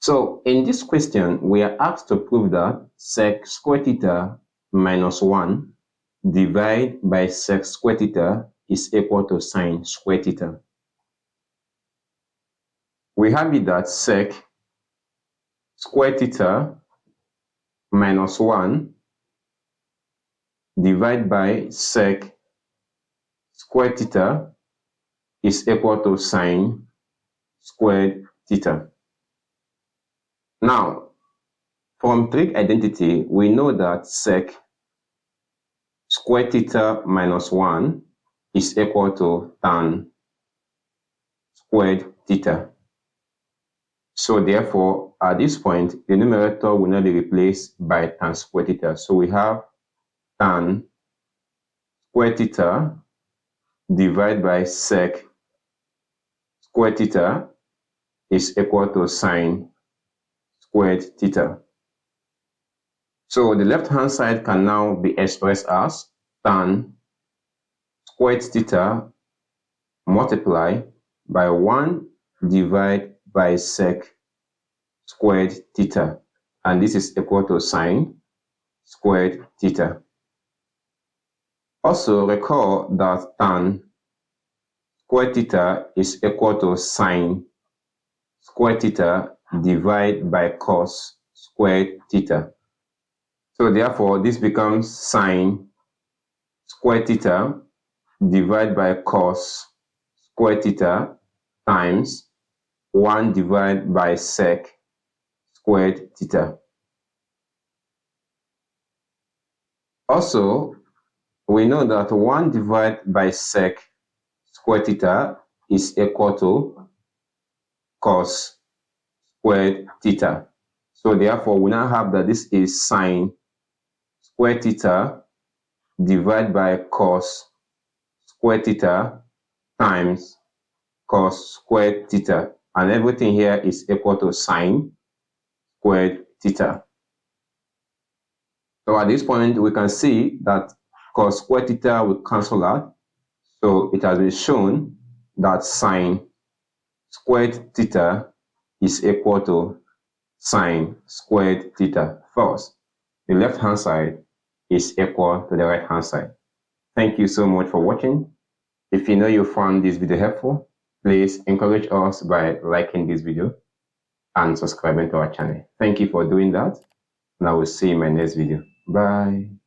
So in this question, we are asked to prove that sec square theta minus 1 divided by sec square theta is equal to sine square theta. We have it that sec square theta minus 1 divided by sec square theta is equal to sine squared theta. Now, from trig identity, we know that sec square theta minus 1 is equal to tan squared theta. So therefore, at this point, the numerator will not be replaced by tan squared theta. So we have tan squared theta divided by sec squared theta is equal to sine squared theta. So the left-hand side can now be expressed as tan squared theta multiplied by 1 divided by sec squared theta, and this is equal to sine squared theta. Also recall that tan squared theta is equal to sine squared theta divided by cos squared theta. So therefore, this becomes sine squared theta divided by cos squared theta times 1 divided by sec squared theta. Also, we know that 1 divided by sec squared theta is equal to cos squared theta. So therefore, we now have that this is sine squared theta divided by cos squared theta times cos squared theta, and everything here is equal to sine squared theta. So at this point, we can see that cos squared theta will cancel out. So it has been shown that sine squared theta is equal to sine squared theta. First, the left-hand side is equal to the right-hand side. Thank you so much for watching. If you know you found this video helpful, please encourage us by liking this video and subscribing to our channel. Thank you for doing that, and I will see you in my next video. Bye.